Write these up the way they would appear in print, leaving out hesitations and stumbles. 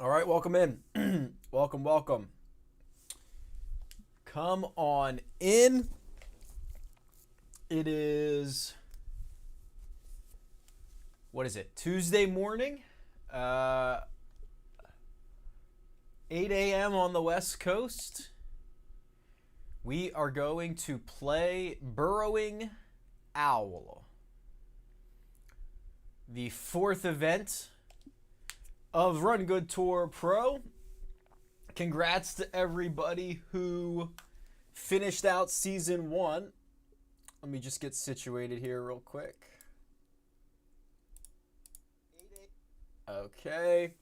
All right, welcome in. Welcome, welcome. Come on in. It is, what is it? Tuesday morning, uh, 8 a.m. on the West Coast. We are going to play Burrowing Owl, the fourth event of Run Good Tour Pro. Congrats to everybody who finished out season one. Let me just get situated here real quick. Okay.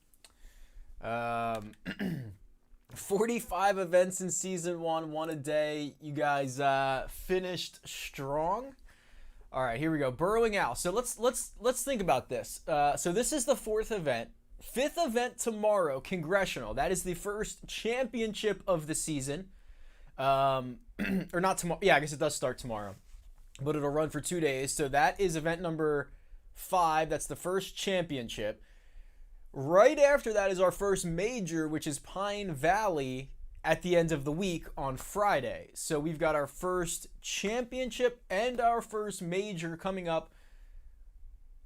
45 events in season one a day. You guys finished strong. All right, here we go. Burrowing Owl. So let's think about this. So this is the fourth event. Fifth event tomorrow, Congressional. That is the first championship of the season. Or not tomorrow. Yeah, I guess it does start tomorrow. But it'll run for 2 days. So that is event number 5. That's the first championship. Right after that is our first major, which is Pine Valley at the end of the week on Friday. So we've got our first championship and our first major coming up.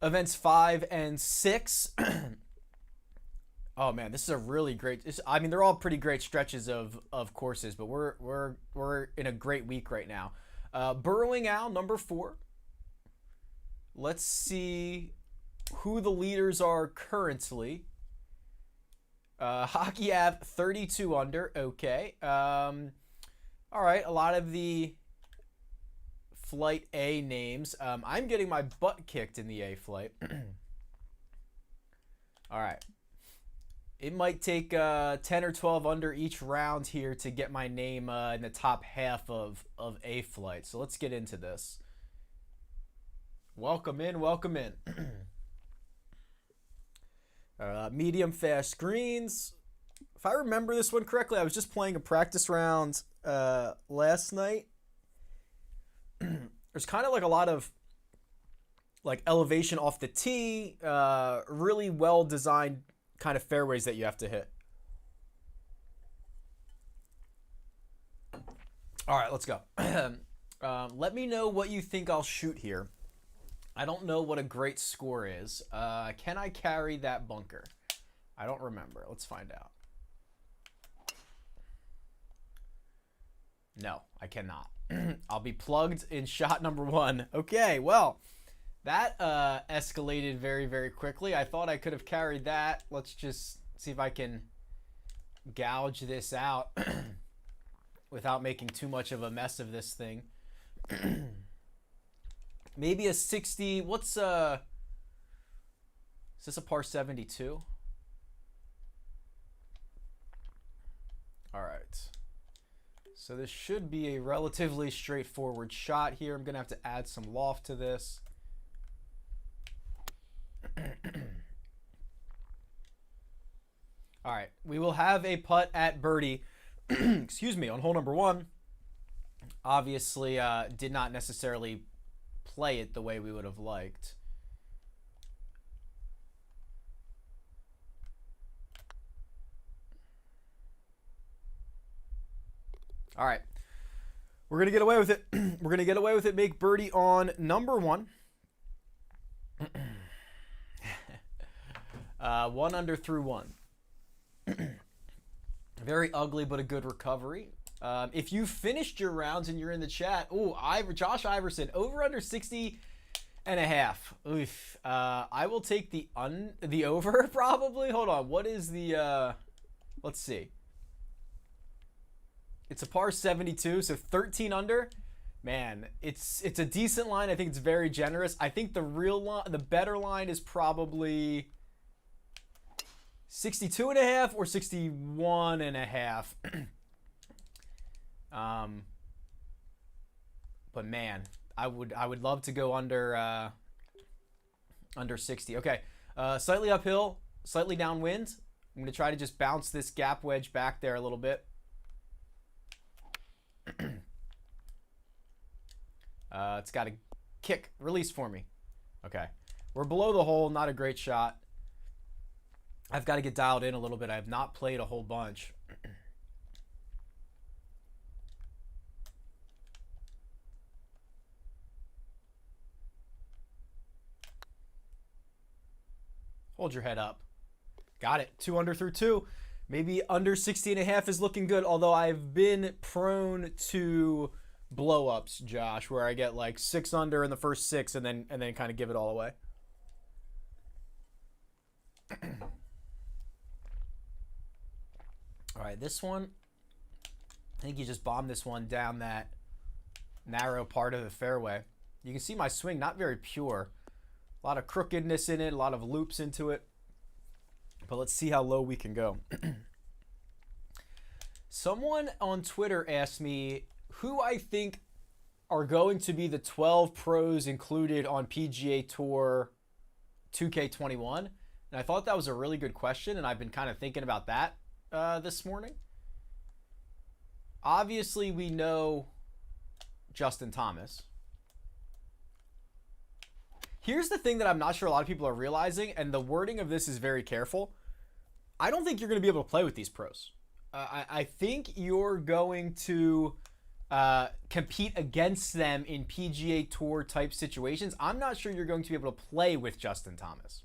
Events 5 and 6. Oh man, this is a really great. I mean, they're all pretty great stretches of courses, but we're in a great week right now. Burrowing Owl number 4. Let's see who the leaders are currently. Hockey Ave 32 under. Okay. All right. A lot of the Flight A names. I'm getting my butt kicked in the A flight. All right. It might take 10 or 12 under each round here to get my name in the top half of A flight. So let's get into this. Welcome in, welcome in. Medium fast greens. If I remember this one correctly, I was just playing a practice round last night. There's kind of like a lot of like elevation off the tee, really well designed kind of fairways that you have to hit. All right, let's go. Let me know what you think I'll shoot here. I don't know what a great score is. Can I carry that bunker? I don't remember. Let's find out. No, I cannot. I'll be plugged in shot number 1. Okay, well, that escalated very, very quickly. I thought I could have carried that. Let's just see if I can gouge this out without making too much of a mess of this thing. Maybe a 60. What's is this a par 72? All right. So this should be a relatively straightforward shot here. I'm going to have to add some loft to this. All right. We will have a putt at birdie. Excuse me, on hole number 1. Obviously, did not necessarily play it the way we would have liked. All right. We're going to get away with it. We're going to get away with it. Make birdie on number 1. 1 under through 1. Very ugly, but a good recovery. If you finished your rounds and you're in the chat, Josh Iverson, over under 60.5. Oof. I will take the over probably. Hold on. What is the, let's see. It's a par 72, so 13 under. Man, it's a decent line. I think it's very generous. I think the real line, the better line is probably 62.5 or 61.5. But man, I would love to go under 60. Okay, slightly uphill, slightly downwind. I'm gonna try to just bounce this gap wedge back there a little bit. It's got a kick release for me. Okay, we're below the hole. Not a great shot. I've got to get dialed in a little bit. I have not played a whole bunch. Hold your head up. Got it. 2 under through 2. Maybe under 60.5 is looking good, although I've been prone to blow-ups, Josh, where I get like 6 under in the first 6 and then kind of give it all away. All right, this one, I think you just bombed this one down that narrow part of the fairway. You can see my swing, not very pure. A lot of crookedness in it, a lot of loops into it. But let's see how low we can go. Someone on Twitter asked me who I think are going to be the 12 pros included on PGA Tour 2K21. And I thought that was a really good question, and I've been kind of thinking about that this morning. Obviously, we know Justin Thomas. Here's the thing that I'm not sure a lot of people are realizing, and the wording of this is very careful. I don't think you're going to be able to play with these pros. I think you're going to compete against them in PGA Tour type situations. I'm not sure you're going to be able to play with Justin Thomas.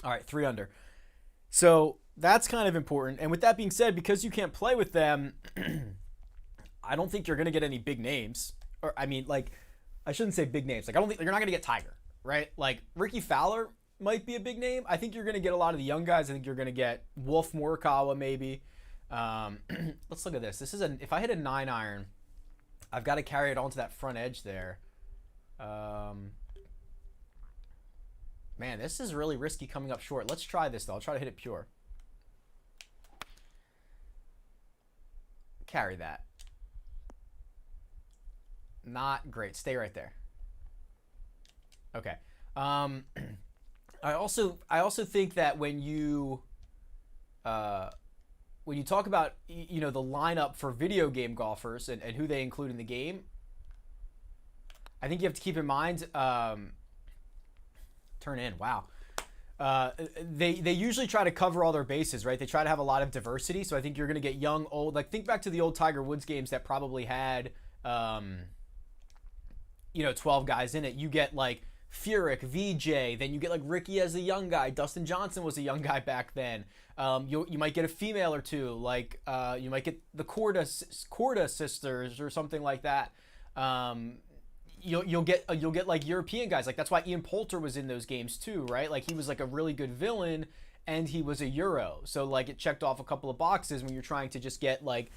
All right, 3 under. So that's kind of important. And with that being said, because you can't play with them, I don't think you're going to get any big names. Or, I mean, like, I shouldn't say big names. Like, I don't think you're not going to get Tiger, right? Like, Ricky Fowler might be a big name. I think you're going to get a lot of the young guys. I think you're going to get Wolf Morikawa maybe. Let's look at this. This is if I hit a 9 iron, I've got to carry it onto that front edge there. Man, this is really risky coming up short. Let's try this, though. I'll try to hit it pure. Carry that. Not great. Stay right there. Okay. I also think that when you talk about the lineup for video game golfers and who they include in the game, I think you have to keep in mind. Turn in. Wow. They usually try to cover all their bases, right? They try to have a lot of diversity. So I think you're going to get young, old. Like, think back to the old Tiger Woods games that probably had 12 guys in it. You get like Furyk, VJ, then you get like Ricky as a young guy. Dustin Johnson was a young guy back then. You might get a female or two, like you might get the Korda sisters or something like that. You'll get like European guys. Like, that's why Ian Poulter was in those games too, right? Like, he was like a really good villain and he was a Euro. So like, it checked off a couple of boxes when you're trying to just get like,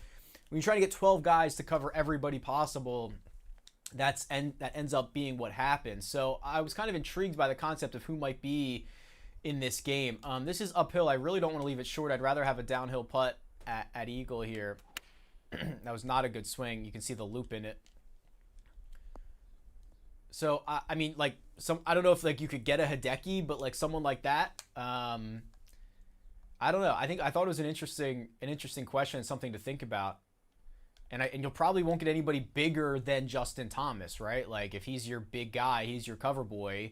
when you're trying to get 12 guys to cover everybody possible. That ends up being what happens. So I was kind of intrigued by the concept of who might be in this game. This is uphill. I really don't want to leave it short. I'd rather have a downhill putt at Eagle here. That was not a good swing. You can see the loop in it. So I mean, like, I don't know if like you could get a Hideki, but like someone like that, I don't know. I thought it was an interesting question, something to think about. And you'll probably won't get anybody bigger than Justin Thomas, right? Like, if he's your big guy, he's your cover boy.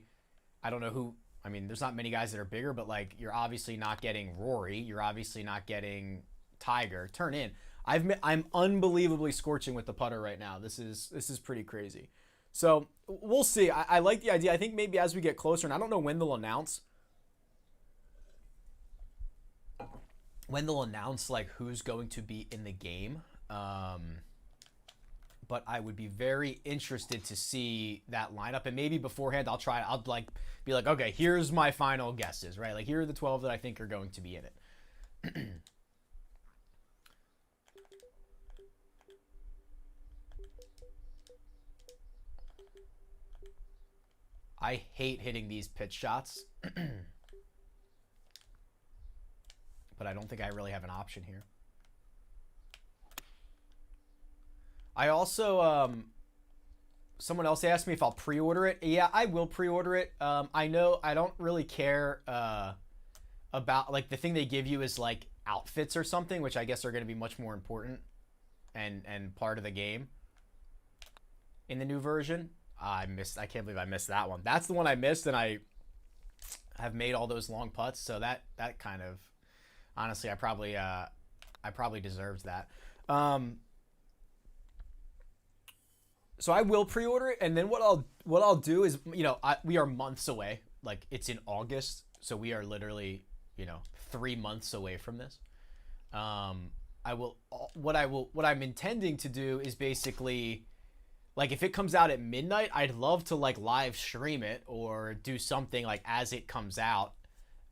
I don't know who. I mean, there's not many guys that are bigger, but like, you're obviously not getting Rory. You're obviously not getting Tiger. Turn in. I'm unbelievably scorching with the putter right now. This is pretty crazy. So we'll see. I like the idea. I think maybe as we get closer, and I don't know when they'll announce like who's going to be in the game. But I would be very interested to see that lineup, and maybe beforehand I'll like be like, okay, here's my final guesses, right? Like, here are the 12 that I think are going to be in it. I hate hitting these pitch shots, but I don't think I really have an option here. I also, someone else asked me if I'll pre-order it. Yeah, I will pre-order it. I know I don't really care about, like, the thing they give you is like outfits or something, which I guess are going to be much more important and part of the game in the new version. I can't believe I missed that one. That's the one I missed, and have made all those long putts. So that kind of, honestly, I probably deserved that. So I will pre-order it, and then what I'll do is, we are months away. Like, it's in August, so we are literally, 3 months away from this. What I'm intending to do is basically, like, if it comes out at midnight, I'd love to, like, live stream it or do something, like, as it comes out.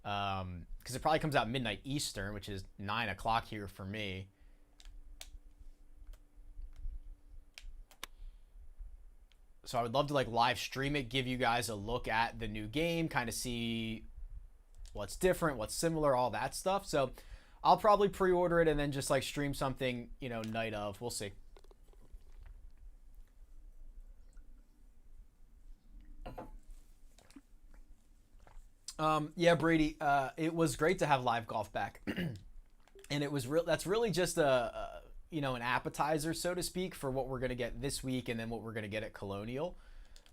Because it probably comes out midnight Eastern, which is 9 o'clock here for me. So I would love to, like, live stream it, give you guys a look at the new game, kind of see what's different, what's similar, all that stuff. So I'll probably pre-order it and then just, like, stream something, night of. We'll see. Yeah, Brady, it was great to have live golf back. And that's really just an appetizer, so to speak, for what we're going to get this week and then what we're going to get at Colonial.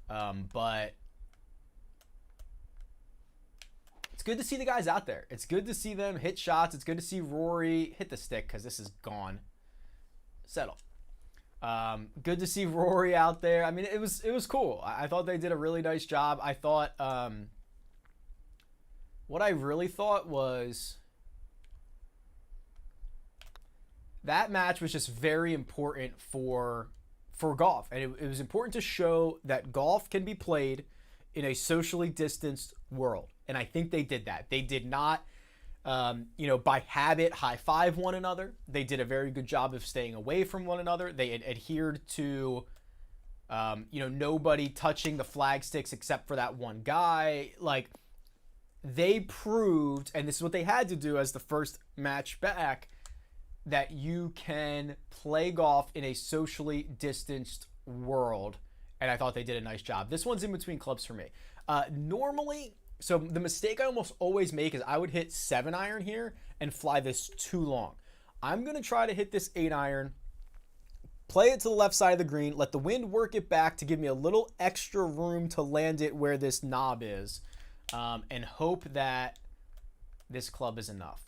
But it's good to see the guys out there. It's good to see them hit shots. It's good to see Rory hit the stick because this is gone. Settle. Good to see Rory out there. I mean, it was cool. I thought they did a really nice job. I thought what I really thought was that match was just very important for golf. And it was important to show that golf can be played in a socially distanced world. And I think they did that. They did not, by habit, high-five one another. They did a very good job of staying away from one another. They adhered to, nobody touching the flag sticks except for that one guy. Like, they proved, and this is what they had to do as the first match back, that you can play golf in a socially distanced world. And I thought they did a nice job. This one's in between clubs for me. Normally, so the mistake I almost always make is I would hit 7-iron here and fly this too long. I'm going to try to hit this 8-iron, play it to the left side of the green, let the wind work it back to give me a little extra room to land it where this knob is, and hope that this club is enough.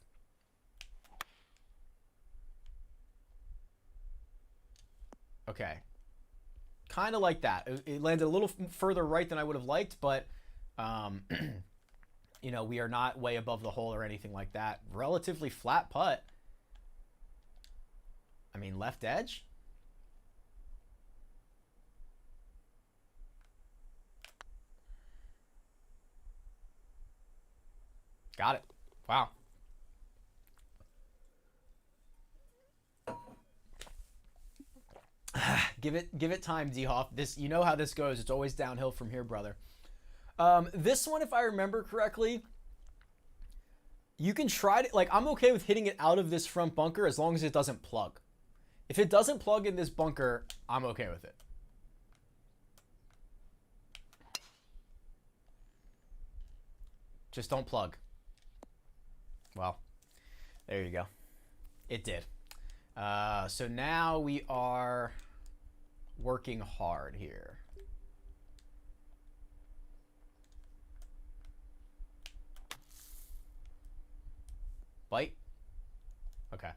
Okay. Kind of like that. It landed a little further right than I would have liked, but, we are not way above the hole or anything like that. Relatively flat putt. I mean, left edge. Got it. Wow. Give it time, D-Hoff. This, you know how this goes. It's always downhill from here, brother. This one, if I remember correctly, you can try to, like, I'm okay with hitting it out of this front bunker as long as it doesn't plug. If it doesn't plug in this bunker, I'm okay with it. Just don't plug. Well, there you go. It did. So now we are working hard here. Bite. Okay.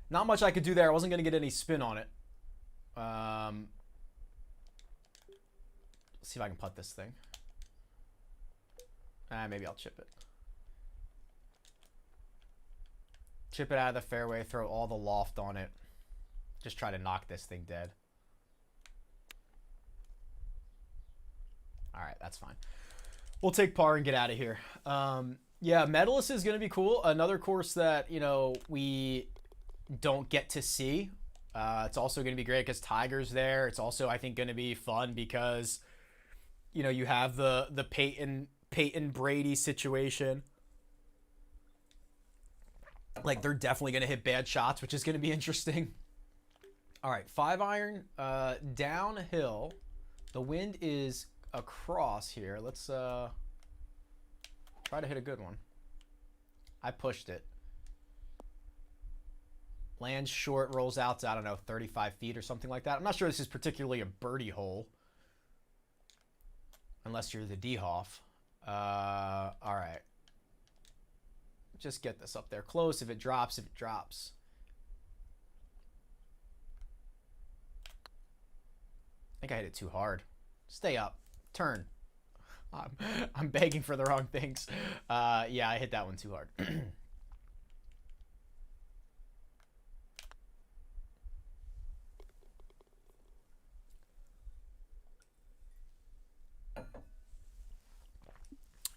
Not much I could do there. I wasn't going to get any spin on it. Let's see if I can putt this thing. Maybe I'll chip it. Chip it out of the fairway, throw all the loft on it. Just try to knock this thing dead. All right, that's fine. We'll take par and get out of here. Yeah, Medalist is going to be cool. Another course that, we don't get to see. It's also going to be great because Tiger's there. It's also, I think, going to be fun because, you have the Peyton Brady situation. Like, they're definitely going to hit bad shots, which is going to be interesting. All right, 5-iron downhill. The wind is across here. Let's try to hit a good one. I pushed it. Lands short, rolls out to, I don't know, 35 feet or something like that. I'm not sure this is particularly a birdie hole. Unless you're the D-Hoff. All right. Just get this up there close. If it drops, if it drops. I think I hit it too hard. Stay up. Turn. I'm begging for the wrong things. Yeah, I hit that one too hard.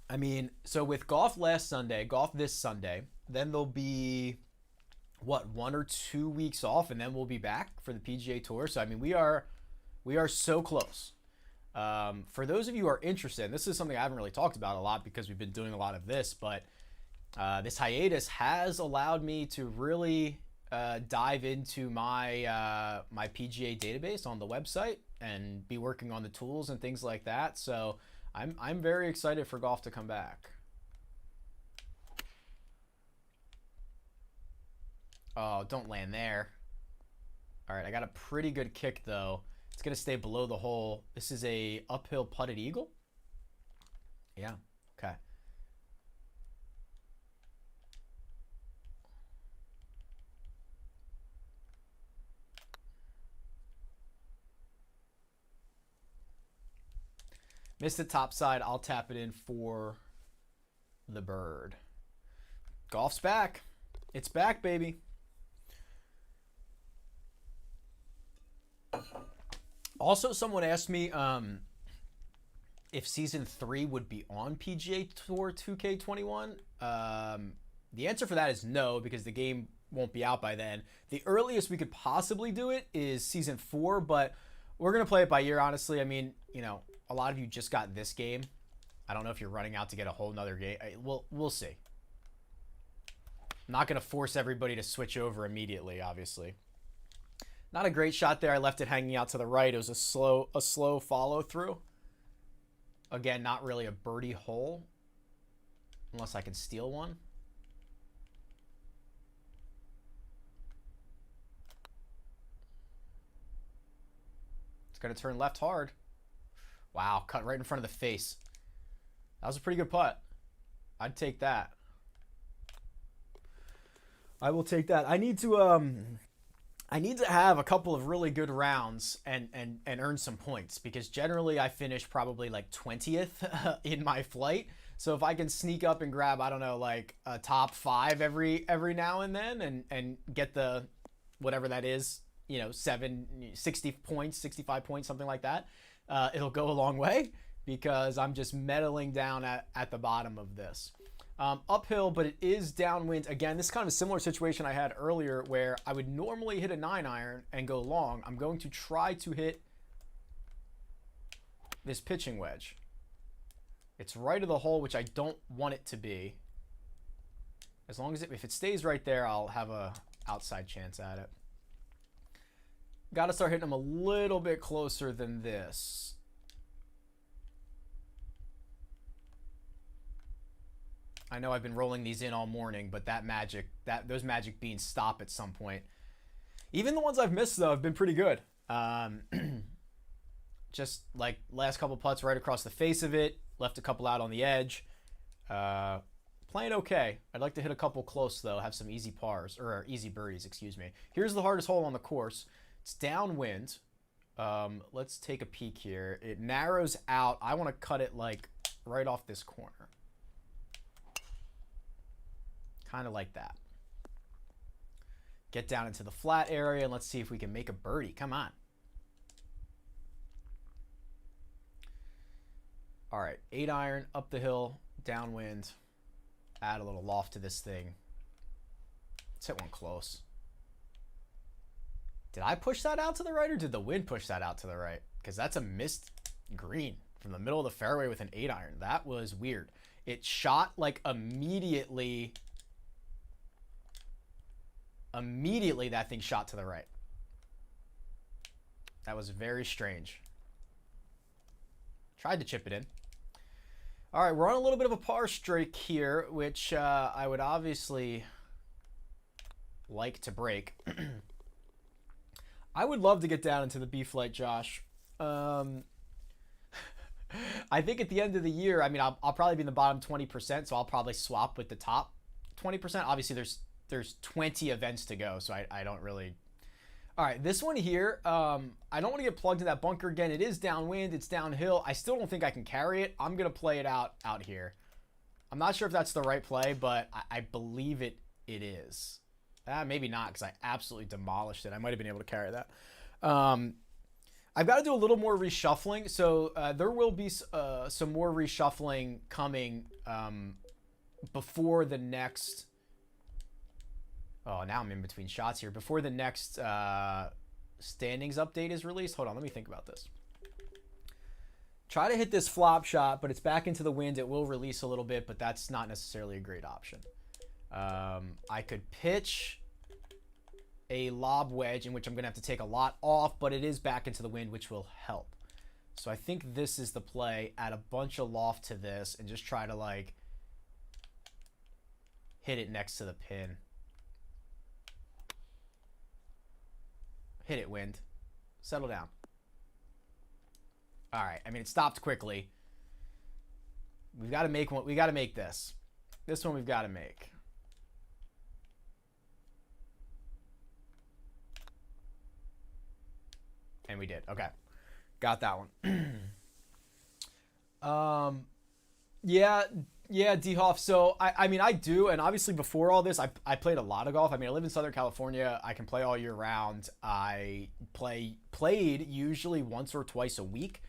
I mean, so with golf last Sunday, golf this Sunday, then there'll be what, 1 or 2 weeks off, and then we'll be back for the PGA Tour. So I mean, we are so close. For those of you who are interested, and this is something I haven't really talked about a lot because we've been doing a lot of this, but this hiatus has allowed me to really dive into my PGA database on the website and be working on the tools and things like that. So I'm very excited for golf to come back. Oh, don't land there. All right, I got a pretty good kick though. It's going to stay below the hole. This is a uphill putted eagle. Yeah, okay. Missed the top side. I'll tap it in for the bird. Golf's back. It's back, baby. Also, someone asked me if Season 3 would be on PGA Tour 2K21. The answer for that is no, because the game won't be out by then. The earliest we could possibly do it is Season 4, but we're going to play it by ear, honestly. I mean, you know, a lot of you just got this game. I don't know if you're running out to get a whole nother game. We'll see. I'm not going to force everybody to switch over immediately, obviously. Not a great shot there. I left it hanging out to the right. It was a slow follow through. Again, not really a birdie hole, unless I can steal one. It's going to turn left hard. Wow, cut right in front of the face. That was a pretty good putt. I'd take that. I will take that. I need to have a couple of really good rounds and earn some points, because generally I finish probably like 20th in my flight. So if I can sneak up and grab, I don't know, like a top 5 every now and then and get the whatever that is, you know, 60 points, 65 points, something like that, it'll go a long way, because I'm just medaling down at the bottom of this. Uphill, but it is downwind. Again, this is kind of a similar situation I had earlier where I would normally hit a 9-iron and go long. I'm going to try to hit this pitching wedge. It's right of the hole, which I don't want it to be. As long as if it stays right there, I'll have a outside chance at it. Got to start hitting them a little bit closer than this. I know I've been rolling these in all morning, but those magic beans stop at some point. Even the ones I've missed, though, have been pretty good. Just like last couple putts right across the face of it, left a couple out on the edge. Playing okay. I'd like to hit a couple close, though, have some easy pars, or easy birdies, excuse me. Here's the hardest hole on the course. It's downwind. Let's take a peek here. It narrows out. I want to cut it like right off this corner. Kind of like that. Get down into the flat area and let's see if we can make a birdie. Come on. All right, 8-iron up the hill, downwind. Add a little loft to this thing. Let's hit one close. Did I push that out to the right, or did the wind push that out to the right? Because that's a missed green from the middle of the fairway with an 8-iron. That was weird. It shot like immediately. Immediately that thing shot to the right. That was very strange. Tried to chip it in. All right, we're on a little bit of a par streak here, which I would obviously like to break. I would love to get down into the B flight, Josh. I think at the end of the year, I mean, I'll probably be in the bottom 20%, so I'll probably swap with the top 20%. Obviously, there's 20 events to go, so I don't really. All right, this one here, I don't want to get plugged in that bunker again. It is downwind, it's downhill. I still don't think I can carry it. I'm gonna play it out here. I'm not sure if that's the right play, but I believe it is. Maybe not, because I absolutely demolished it. I might have been able to carry that. I've got to do a little more reshuffling, so there will be some more reshuffling coming before the next. Oh, now I'm in between shots here. Before the next standings update is released. Hold on, let me think about this. Try to hit this flop shot, but it's back into the wind. It will release a little bit, but that's not necessarily a great option. I could pitch a lob wedge, in which I'm going to have to take a lot off, but it is back into the wind, which will help. So I think this is the play. Add a bunch of loft to this and just try to, like, hit it next to the pin. Hit it, wind. Settle down. All right. I mean, it stopped quickly. We've got to make one. We got to make this. This one we've got to make. And we did. Okay. Got that one. Yeah, D-Hoff. So, I mean, I do. And obviously before all this, I played a lot of golf. I mean, I live in Southern California. I can play all year round. I played usually once or twice a week.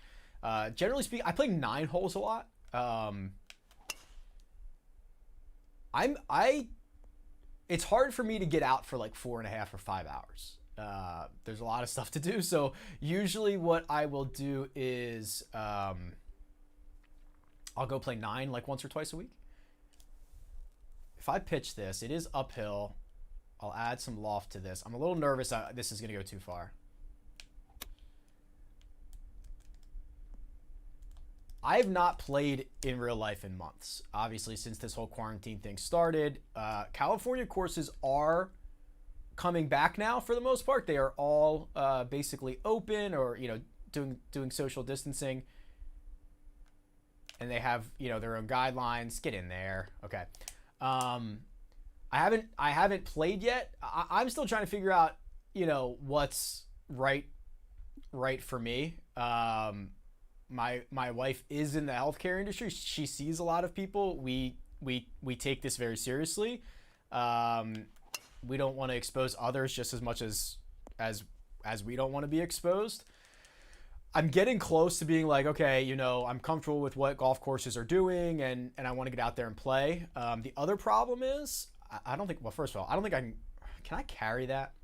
Generally speaking, I play 9 holes a lot. It's hard for me to get out for like 4.5 or 5 hours. There's a lot of stuff to do. So usually what I will do is, I'll go play 9 like once or twice a week. If I pitch this, it is uphill. I'll add some loft to this. I'm a little nervous. This is going to go too far. I have not played in real life in months, obviously, since this whole quarantine thing started. California courses are coming back now for the most part. They are all basically open, or, you know, doing social distancing. And they have, you know, their own guidelines. Get in there. Okay. I haven't played yet. I'm still trying to figure out, you know, what's right for me. My wife is in the healthcare industry. She sees a lot of people. We take this very seriously. We don't want to expose others just as much as we don't want to be exposed. I'm getting close to being like, okay, you know, I'm comfortable with what golf courses are doing, and I want to get out there and play. The other problem is, I don't think, well, first of all, I don't think can I carry that?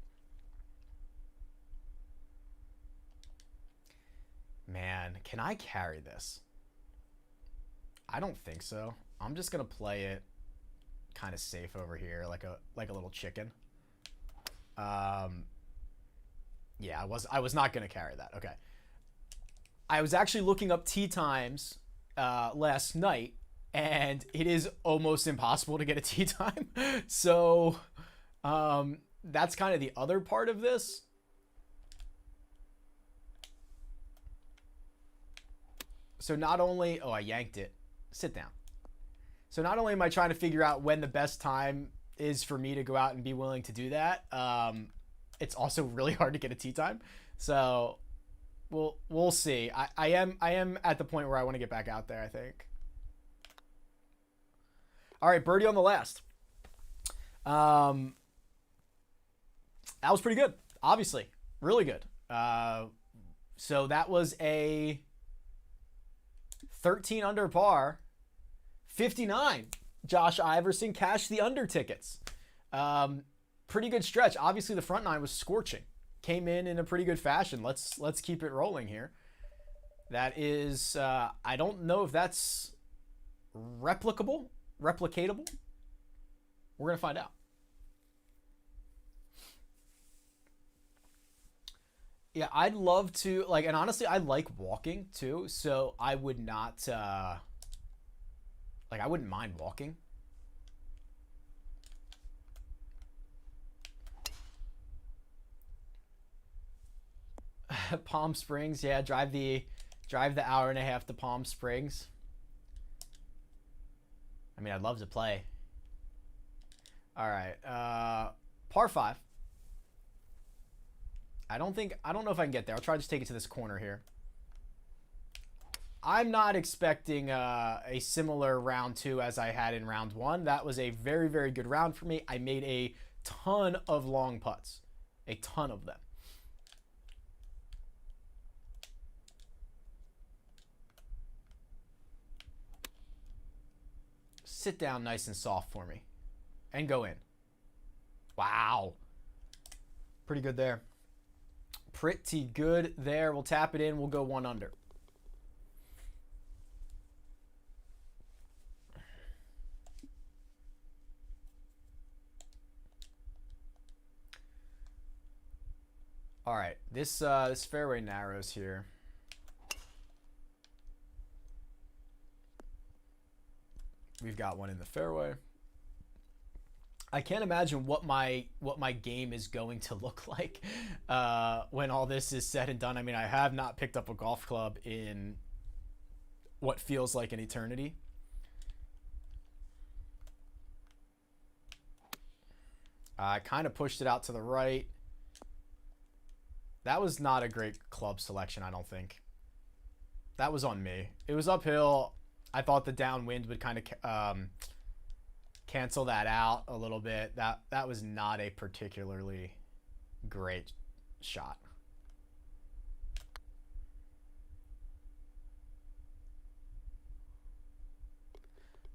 Man, can I carry this? I don't think so. I'm just going to play it kind of safe over here, like a little chicken. Yeah, I was not going to carry that. Okay. I was actually looking up tee times last night, and it is almost impossible to get a tee time. So that's kind of the other part of this. So not only, oh, I yanked it. Sit down. So not only am I trying to figure out when the best time is for me to go out and be willing to do that, it's also really hard to get a tee time. So we'll see. I am at the point where I want to get back out there, I think. All right, birdie on the last. That was pretty good, obviously. Really good. So that was a 13 under par, 59. Josh Iverson cashed the under tickets. Pretty good stretch. Obviously, the front nine was scorching. Came in a pretty good fashion. Let's keep it rolling here. That is, I don't know if that's replicatable. We're gonna find out. Yeah, I'd love to, like, and honestly, I like walking too, so I would not, like, I wouldn't mind walking. Palm Springs, yeah, drive the Drive the hour and a half to Palm Springs. I mean, I'd love to play. All right. Par 5. I don't know if I can get there. I'll try to just take it to this corner here. I'm not expecting a similar round 2 as I had in round 1. That was a very, very good round for me. I made a ton of long putts. A ton of them. Sit down nice and soft for me. And go in. Wow. Pretty good there. Pretty good there. We'll tap it in. We'll go 1 under. All right, this fairway narrows here. We've got one in the fairway. I can't imagine what my game is going to look like when all this is said and done. I mean, I have not picked up a golf club in what feels like an eternity. I kind of pushed it out to the right. That was not a great club selection, I don't think. That was on me. It was uphill. I thought the downwind would kind of cancel that out a little bit. That was not a particularly great shot.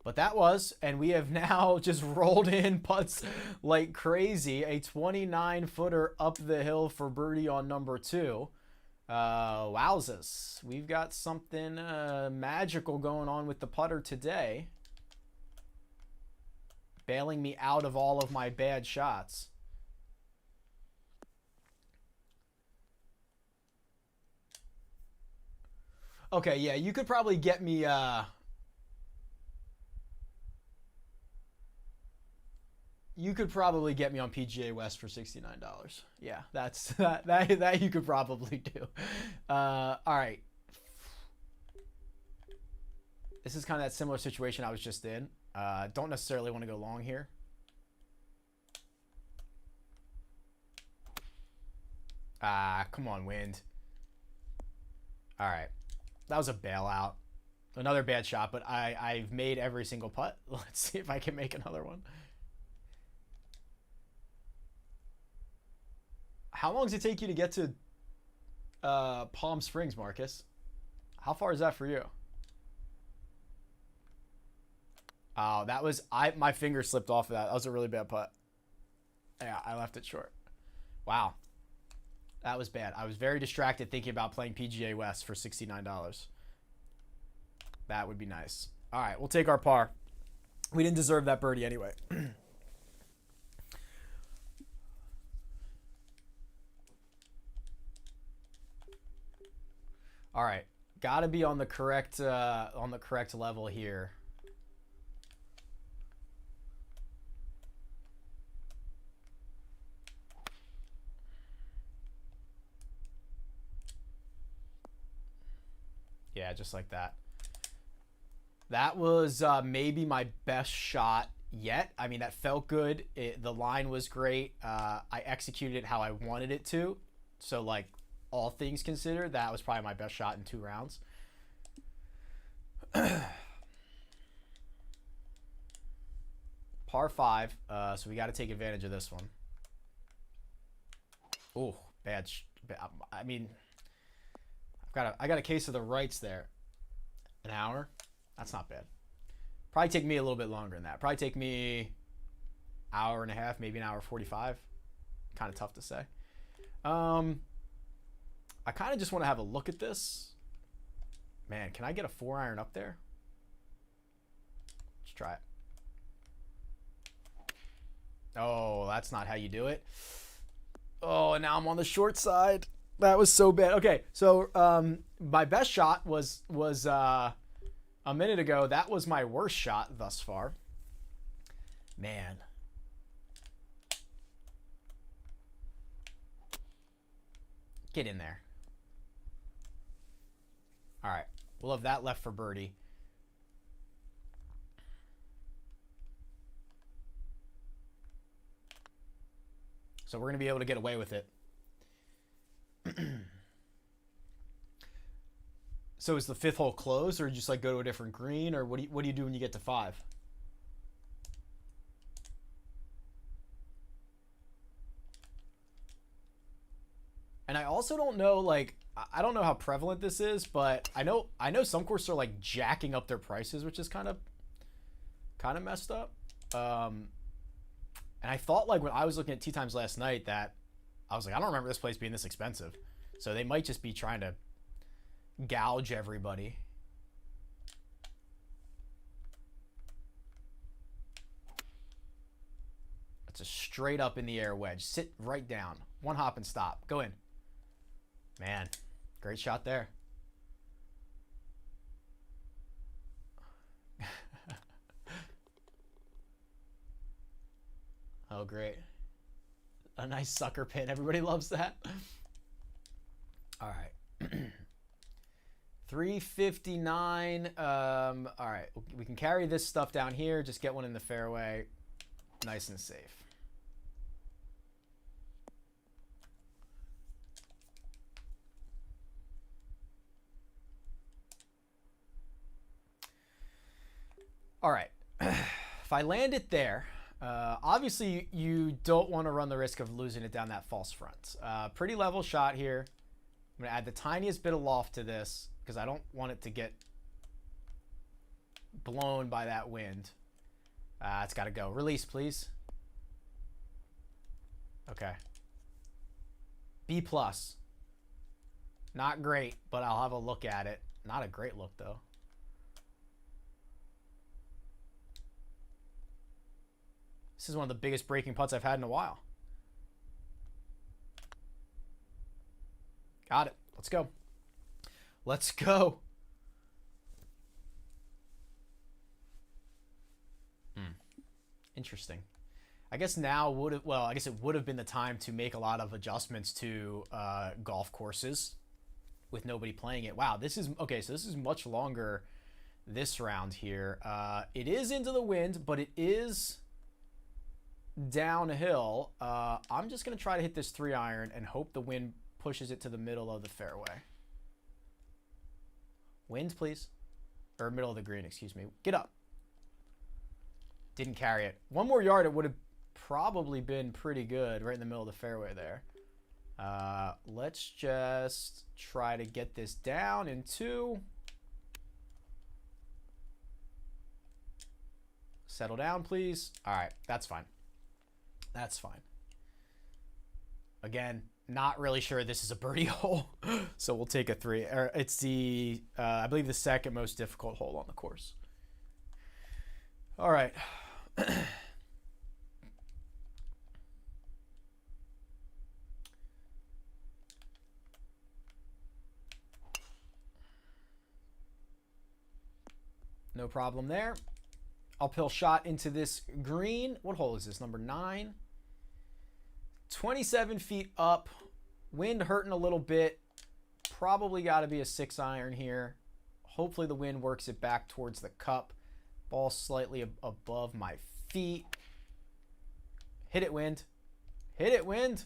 But that was, and we have now just rolled in putts like crazy. A 29-footer up the hill for birdie on number 2. Wowzers. We've got something magical going on with the putter today. Bailing me out of all of my bad shots. Okay, yeah, you could probably get me... You could probably get me on PGA West for $69. Yeah, that's that you could probably do. All right. This is kind of that similar situation I was just in. Don't necessarily want to go long here. Come on, wind. All right. That was a bailout. Another bad shot, but I've made every single putt. Let's see if I can make another one. How long does it take you to get to Palm Springs, Marcus? How far is that for you? Oh, that was... my finger slipped off of that. That was a really bad putt. Yeah, I left it short. Wow. That was bad. I was very distracted thinking about playing PGA West for $69. That would be nice. All right, we'll take our par. We didn't deserve that birdie anyway. All right, got to be on the correct level here. Yeah, just like that. That was maybe my best shot yet. I mean, that felt good. The line was great. I executed it how I wanted it to. So, like, all things considered, that was probably my best shot in 2 rounds. Par 5, so we got to take advantage of this one. Oh, bad. I mean, I got a case of the rights there. An hour? That's not bad. Probably take me a little bit longer than that. Probably take me hour and a half, maybe an hour 45. Kind of tough to say. I kind of just want to have a look at this. Man, can I get a 4-iron up there? Let's try it. Oh, that's not how you do it. Oh, and now I'm on the short side. That was so bad. Okay, so my best shot was a minute ago. That was my worst shot thus far. Man. Get in there. All right. We'll have that left for birdie. So we're going to be able to get away with it. So is the 5th hole closed, or just like go to a different green, or what do you do when you get to 5? And I also don't know, like, I don't know how prevalent this is, but I know some courses are like jacking up their prices, which is kind of messed up. And I thought, like, when I was looking at tee times last night, that I was like, I don't remember this place being this expensive. So they might just be trying to gouge everybody. That's a straight up in the air wedge. Sit right down. One hop and stop. Go in. Man, great shot there. Oh, great. A nice sucker pin. Everybody loves that. All right. 359. All right. We can carry this stuff down here. Just get one in the fairway. Nice and safe. All right. If I land it there, obviously you don't want to run the risk of losing it down that false front. Pretty level shot here. I'm going to add the tiniest bit of loft to this because I don't want it to get blown by that wind. It's got to go. Release, please. Okay. B+. Not great, but I'll have a look at it. Not a great look, though. This is one of the biggest breaking putts I've had in a while. Got it. Let's go. Let's go. Interesting. I guess now would have, well, I guess it would have been the time to make a lot of adjustments to golf courses with nobody playing it. Wow, this is, okay, so this is much longer this round here. It is into the wind, but it is downhill. I'm just going to try to hit this 3-iron and hope the wind pushes it to the middle of the fairway. Wind, please. Or middle of the green, excuse me. Get up. Didn't carry it. One more yard, it would have probably been pretty good right in the middle of the fairway there. Let's just try to get this down in 2. Settle down, please. All right, that's fine. That's fine. Again, not really sure this is a birdie hole, so we'll take a 3. It's the, I believe, the second most difficult hole on the course. All right. No problem there. Uphill shot into this green. What hole is this? Number 9. 27 feet up. Wind hurting a little bit. Probably got to be a 6-iron here. Hopefully the wind works it back towards the cup. Ball slightly above my feet. Hit it, wind. Hit it, wind.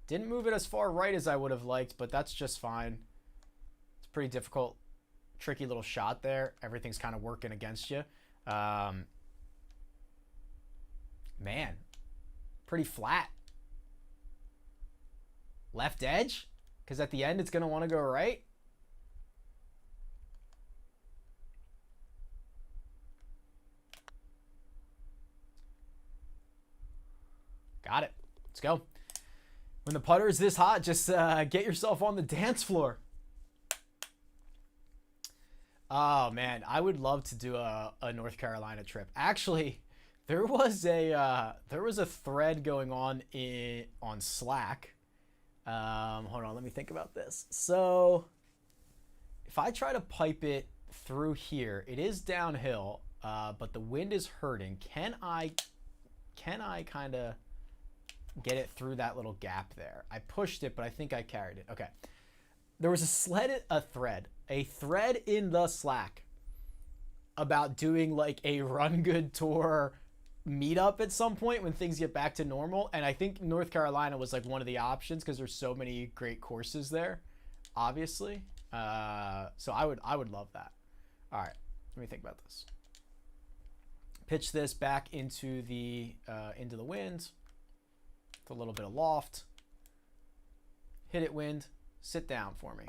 Didn't move it as far right as I would have liked, but that's just fine. It's pretty difficult. Tricky little shot there. Everything's kind of working against you. Man, pretty flat. Left edge, because at the end it's going to want to go right. Got it. Let's go. When the putter is this hot, just get yourself on the dance floor. Oh man, I would love to do a North Carolina trip. Actually, there was a thread going on on Slack. Hold on, let me think about this. So, if I try to pipe it through here, it is downhill, but the wind is hurting. Can I kind of get it through that little gap there? I pushed it, but I think I carried it. Okay. there was a thread in the Slack about doing like a Run Good Tour meetup at some point when things get back to normal, and I think North Carolina was like one of the options because there's so many great courses there, obviously. So I would love that. All right, let me think about this. Pitch this back into the wind with a little bit of loft. Hit it, wind. Sit down for me.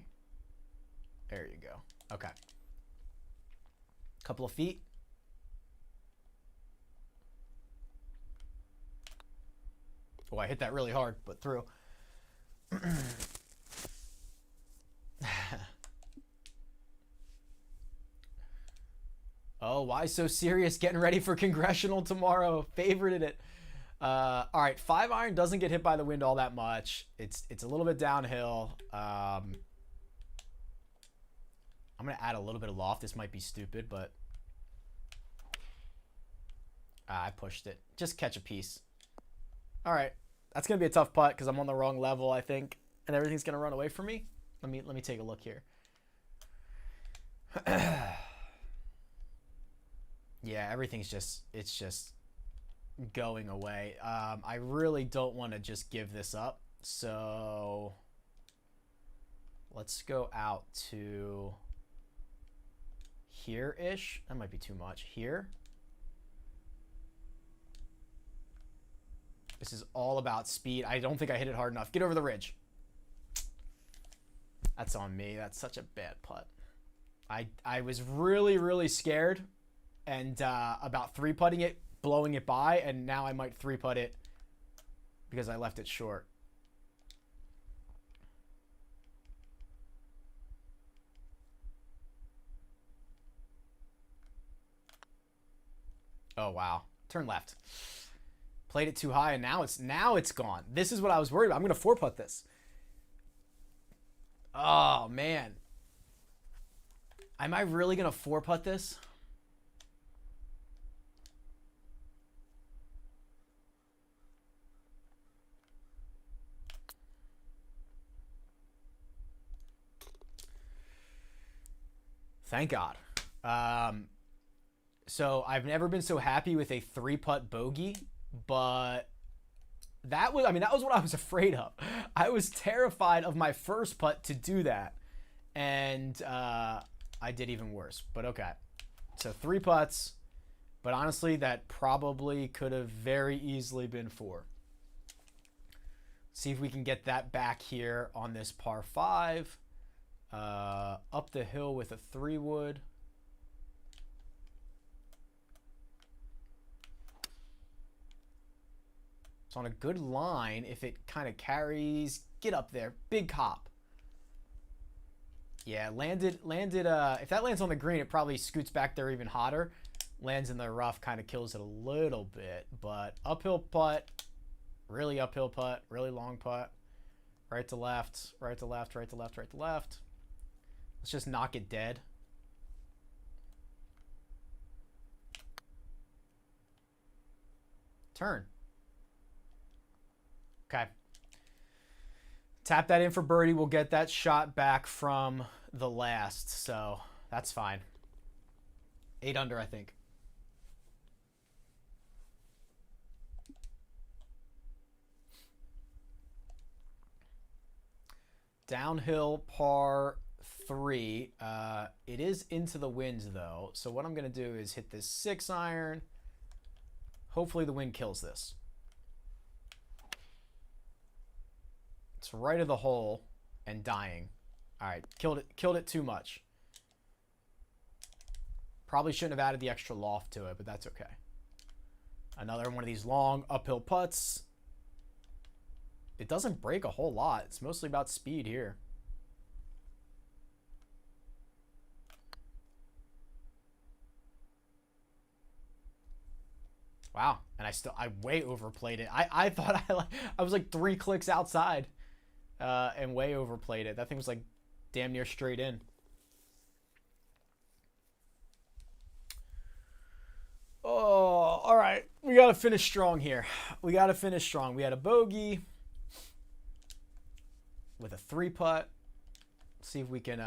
There you go. Okay. Couple of feet. Oh, I hit that really hard, but through. Oh, why so serious? Getting ready for congressional tomorrow. Favorited it. All right, 5-iron doesn't get hit by the wind all that much. It's a little bit downhill. I'm gonna add a little bit of loft. This might be stupid, but I pushed it. Just catch a piece. All right, that's gonna be a tough putt because I'm on the wrong level, I think, and everything's gonna run away from me. Let me take a look here. Yeah, everything's just going away. I really don't want to just give this up, so let's go out to here-ish. That might be too much. Here. This is all about speed. I don't think I hit it hard enough. Get over the ridge. That's on me. That's such a bad putt. I was really, really scared and about 3-putting it, blowing it by, and now I might 3-putt it because I left it short. Oh wow, turn left. Played it too high, and now it's gone. This is what I was worried about. I'm gonna 4-putt this. Oh man, am I really gonna 4-putt this? Thank God. So I've never been so happy with a 3-putt bogey, but that was what I was afraid of. I was terrified of my first putt to do that, and I did even worse. But okay, so 3 putts, but honestly, that probably could have very easily been 4. See if we can get that back here on this par 5. Up the hill with a 3-wood. It's on a good line. If it kind of carries, get up there. Big hop. Yeah, landed. If that lands on the green, it probably scoots back there even hotter. Lands in the rough, kind of kills it a little bit. But uphill putt, really uphill putt, really long putt. Right to left, right to left, right to left, right to left. Let's just knock it dead. Turn. Okay. Tap that in for birdie. We'll get that shot back from the last, so that's fine. 8 under, I think. Downhill par 3. It is into the wind though, so what I'm gonna do is hit this 6-iron. Hopefully the wind kills this. It's right of the hole and dying. All right, killed it too much. Probably shouldn't have added the extra loft to it, but that's okay. Another one of these long uphill putts. It doesn't break a whole lot. It's mostly about speed here. Wow, and I way overplayed it. I thought I was like 3 clicks outside, and way overplayed it. That thing was like damn near straight in. Oh, all right. We got to finish strong here. We got to finish strong. We had a bogey with a 3-putt. See if we can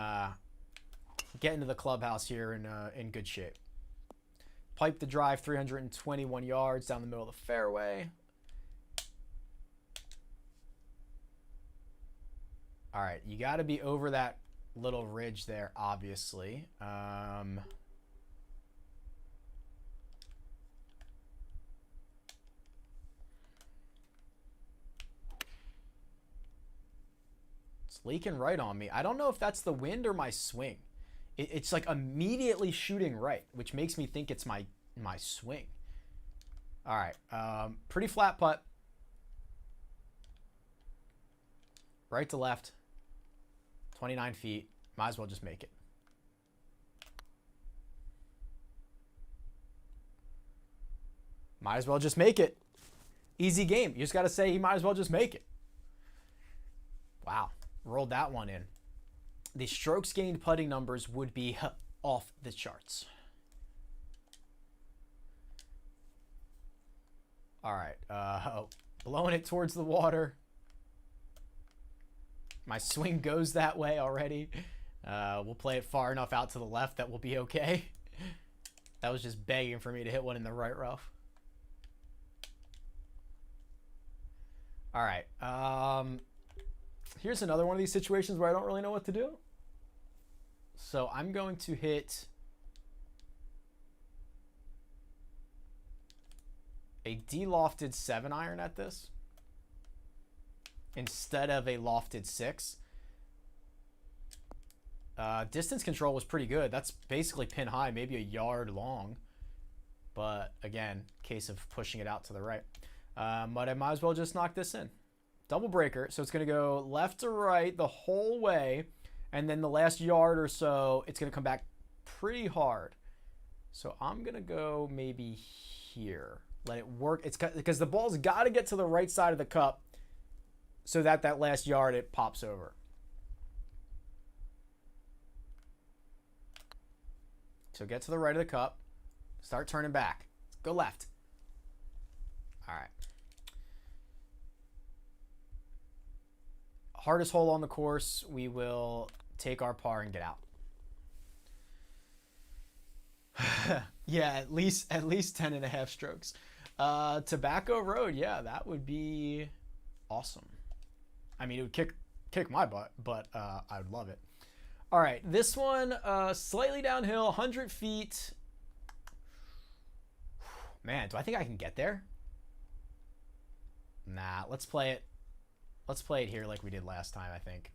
get into the clubhouse here in good shape. Pipe the drive 321 yards down the middle of the fairway. All right, you got to be over that little ridge there, obviously. It's leaking right on me. I don't know if that's the wind or my swing. It's like immediately shooting right, which makes me think it's my swing. All right, pretty flat putt. Right to left, 29 feet. Might as well just make it. Might as well just make it. Easy game. You just got to say you might as well just make it. Wow, rolled that one in. The strokes gained putting numbers would be off the charts. All right, blowing it towards the water. My swing goes that way already. We'll play it far enough out to the left that we'll be okay. That was just begging for me to hit one in the right rough. All right. Here's another one of these situations where I don't really know what to do. So I'm going to hit a de-lofted 7-iron at this instead of a lofted 6. Distance control was pretty good. That's basically pin high, maybe a yard long. But again, case of pushing it out to the right. But I might as well just knock this in. Double breaker, so it's going to go left to right the whole way. And then the last yard or so, it's going to come back pretty hard. So I'm going to go maybe here. Let it work. It's because the ball's got to get to the right side of the cup so that that last yard, it pops over. So get to the right of the cup. Start turning back. Go left. All right. Hardest hole on the course, we will take our par and get out. Yeah, at least 10.5 strokes. Tobacco Road, yeah, that would be awesome. I mean, it would kick my butt, but I would love it. All right, this one, slightly downhill, 100 feet. Man, do I think I can get there? Nah, let's play it. Let's play it here like we did last time, I think.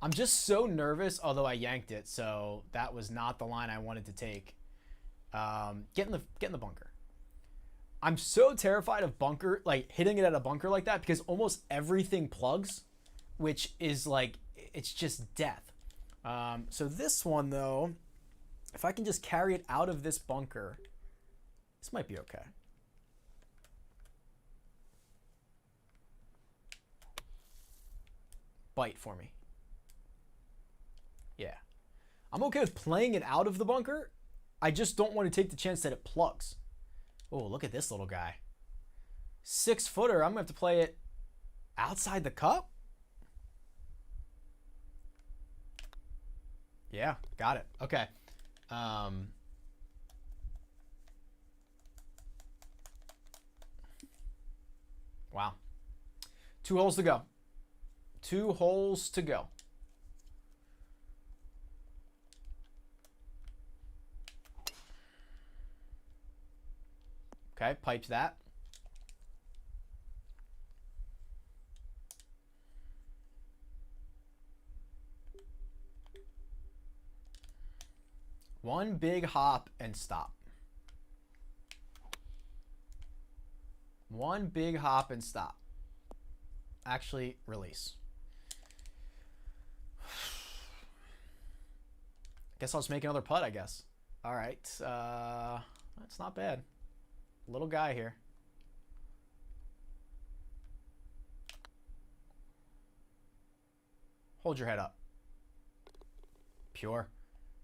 I'm just so nervous, although I yanked it, so that was not the line I wanted to take. Get in the bunker. I'm so terrified of bunker, like hitting it at a bunker like that, because almost everything plugs, which is like, it's just death. So this one though, if I can just carry it out of this bunker, this might be okay. Bite for me. Yeah. I'm okay with playing it out of the bunker. I just don't want to take the chance that it plugs. Oh, look at this little guy. 6-footer. I'm going to have to play it outside the cup. Yeah, got it. Okay. Wow. 2 holes to go. 2 holes to go. Okay, pipes that. One big hop and stop. One big hop and stop. Actually, release. Guess I'll just make another putt, I guess. All right. That's not bad. Little guy here. Hold your head up. Pure.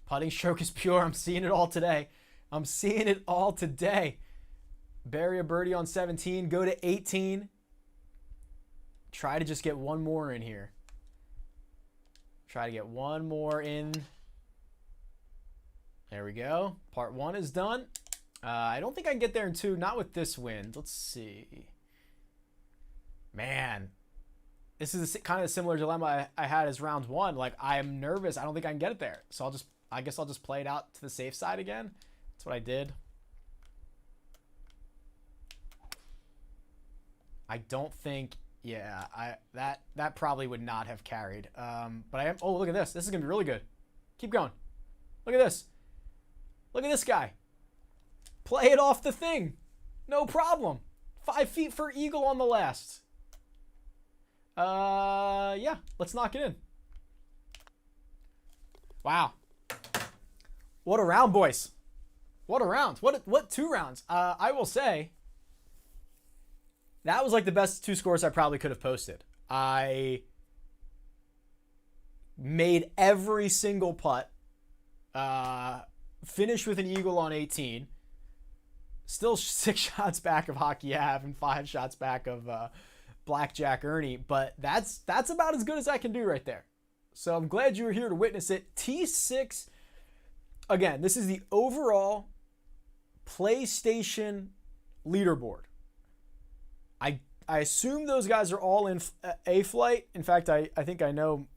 Putting stroke is pure. I'm seeing it all today. I'm seeing it all today. Bury a birdie on 17. Go to 18. Try to just get one more in here. Try to get one more in. There we go. Part 1 is done. I don't think I can get there in 2. Not with this wind. Let's see. Man. This is kind of a similar dilemma I had as round 1. Like, I am nervous. I don't think I can get it there. So I guess I'll just play it out to the safe side again. That's what I did. I don't think, yeah, that probably would not have carried. But I am, oh, look at this. This is going to be really good. Keep going. Look at this. Look at this guy. Play it off the thing. No problem. 5 feet for eagle on the last. Yeah, let's knock it in. Wow. What a round, boys. What a round. What 2 rounds? I will say that was like the best 2 scores I probably could have posted. I made every single putt. Finished with an eagle on 18. Still 6 shots back of Hockey Ave and 5 shots back of Blackjack Ernie. But that's about as good as I can do right there. So I'm glad you were here to witness it. T6, again, this is the overall PlayStation leaderboard. I assume those guys are all in A flight. In fact, I think I know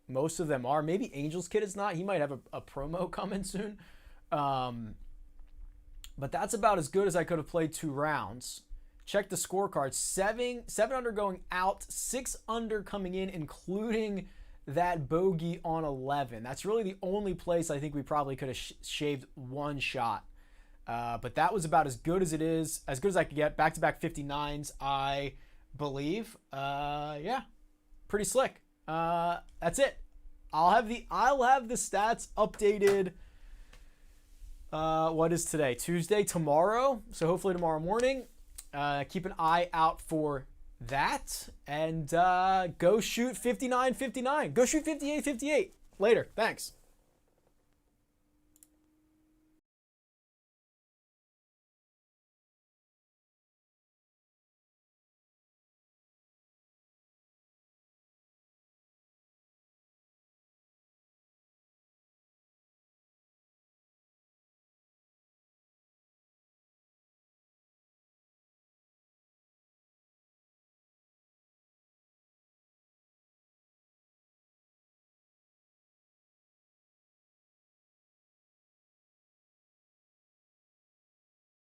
most of them are. Maybe Angel's Kid is not. He might have a promo coming soon. But that's about as good as I could have played 2 rounds. Check the scorecard. 7 under going out, 6 under coming in, including that bogey on 11. That's really the only place I think we probably could have shaved 1 shot. But that was about as good as it is, as good as I could get. Back-to-back 59s, I believe. Yeah, pretty slick. That's it. I'll have the stats updated. What is today? Tuesday, tomorrow. So hopefully tomorrow morning. Keep an eye out for that. And go shoot 59-59. Go shoot 58-58. Later. Thanks.